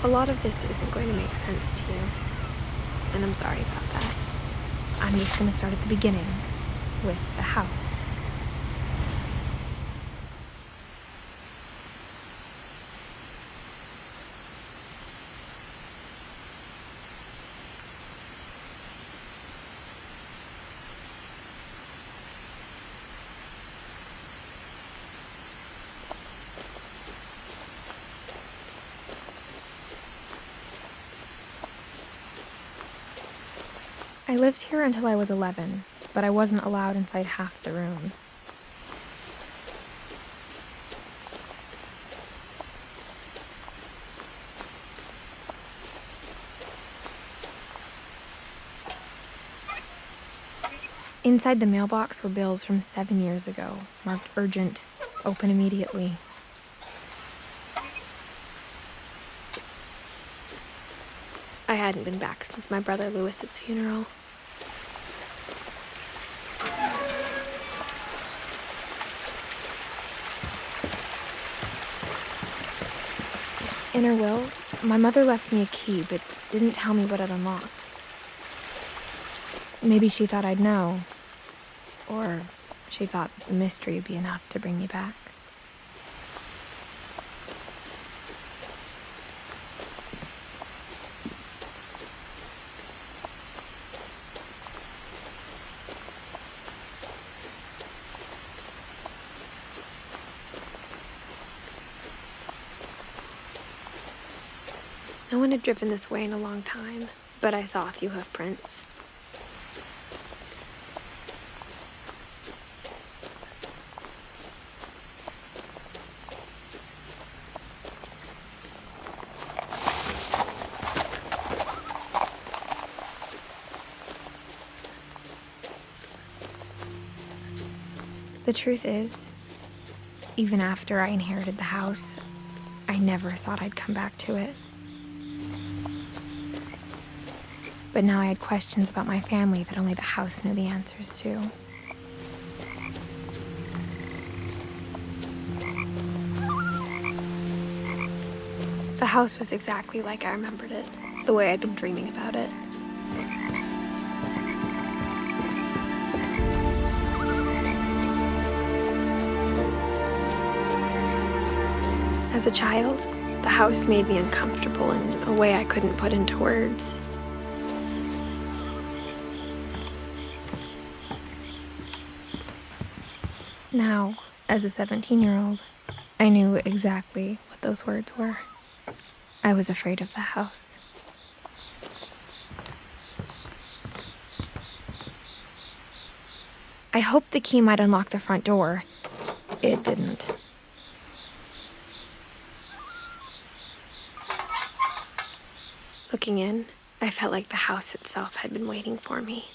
A lot of this isn't going to make sense to you, and I'm sorry about that. I'm just going to start at the beginning, with the house. I lived here until I was 11, but I wasn't allowed inside half the rooms. Inside the mailbox were bills from 7 years ago, marked urgent, open immediately. I hadn't been back since my brother Lewis's funeral. In her will, my mother left me a key, but didn't tell me what it unlocked. Maybe she thought I'd know, or she thought that the mystery would be enough to bring me back. No one had driven this way in a long time, but I saw a few hoof prints. The truth is, even after I inherited the house, I never thought I'd come back to it. But now I had questions about my family that only the house knew the answers to. The house was exactly like I remembered it, the way I'd been dreaming about it. As a child, the house made me uncomfortable in a way I couldn't put into words. Now, as a 17-year-old, I knew exactly what those words were. I was afraid of the house. I hoped the key might unlock the front door. It didn't. Looking in, I felt like the house itself had been waiting for me.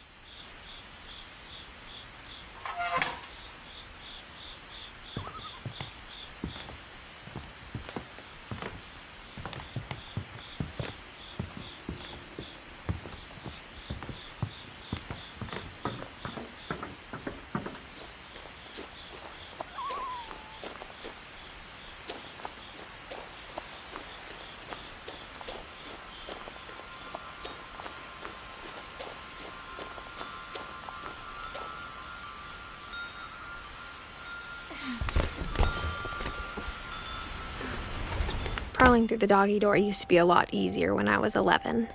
Crawling through the doggy door used to be a lot easier when I was 11.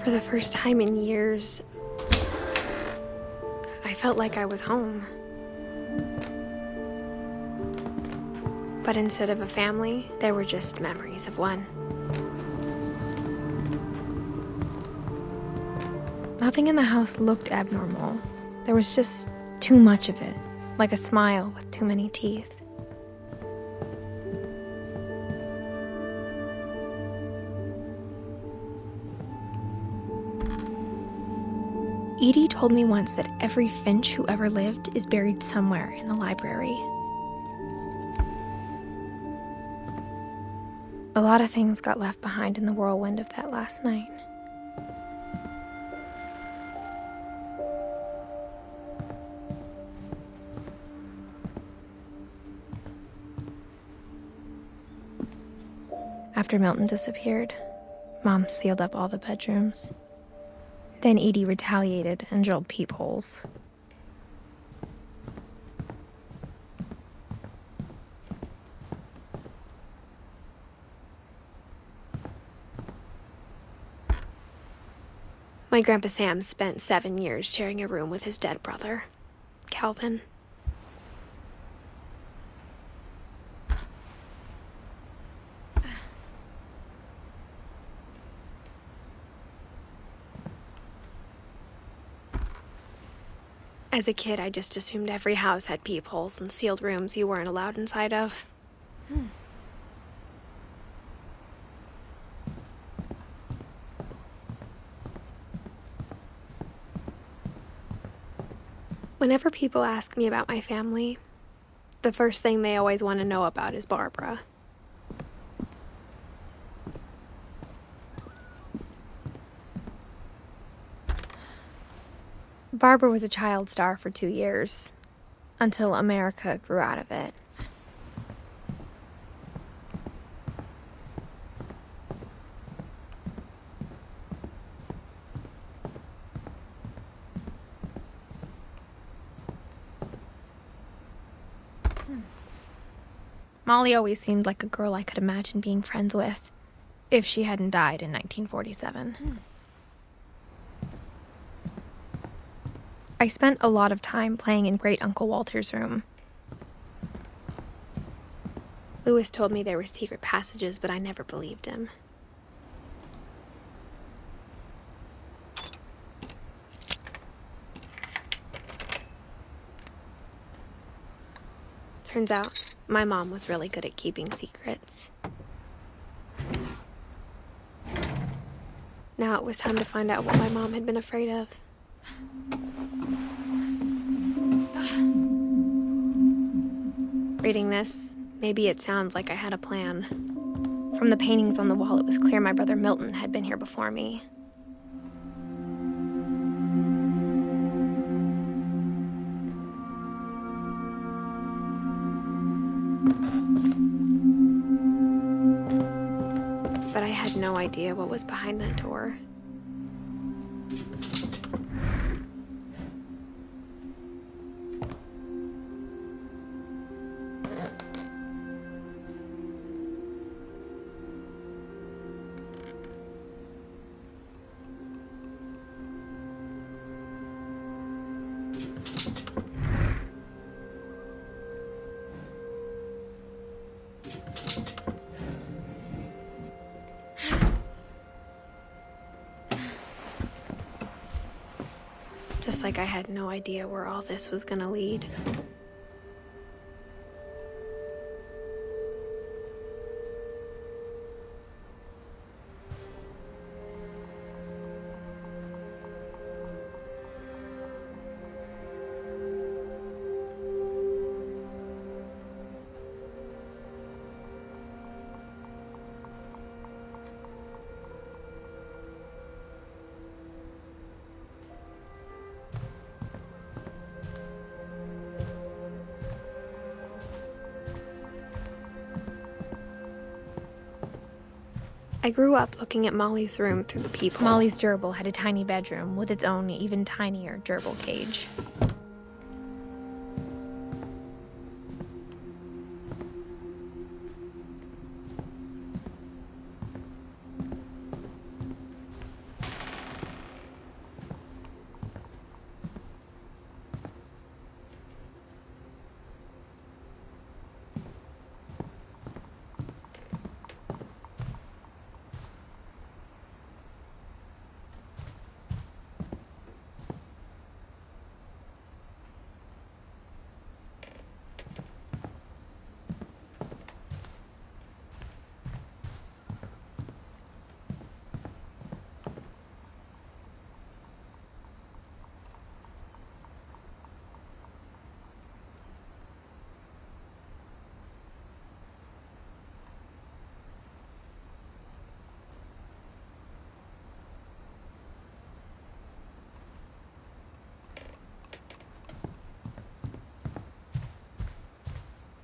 For the first time in years, I felt like I was home. But instead of a family, there were just memories of one. Nothing in the house looked abnormal. There was just too much of it, like a smile with too many teeth. Edie told me once that every Finch who ever lived is buried somewhere in the library. A lot of things got left behind in the whirlwind of that last night. After Milton disappeared, Mom sealed up all the bedrooms. Then Edie retaliated and drilled peepholes. My Grandpa Sam spent 7 years sharing a room with his dead brother, Calvin. As a kid, I just assumed every house had peepholes and sealed rooms you weren't allowed inside of. Whenever people ask me about my family, the first thing they always want to know about is Barbara. Barbara was a child star for 2 years, until America grew out of it. Molly always seemed like a girl I could imagine being friends with, if she hadn't died in 1947. I spent a lot of time playing in Great Uncle Walter's room. Lewis told me there were secret passages, but I never believed him. Turns out, my mom was really good at keeping secrets. Now it was time to find out what my mom had been afraid of. Reading this, maybe it sounds like I had a plan. From the paintings on the wall, it was clear my brother Milton had been here before me. But I had no idea what was behind that door. Just like I had no idea where all this was gonna lead. I grew up looking at Molly's room through the peephole. Molly's gerbil had a tiny bedroom with its own, even tinier gerbil cage.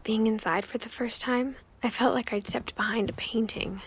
Being inside for the first time, I felt like I'd stepped behind a painting.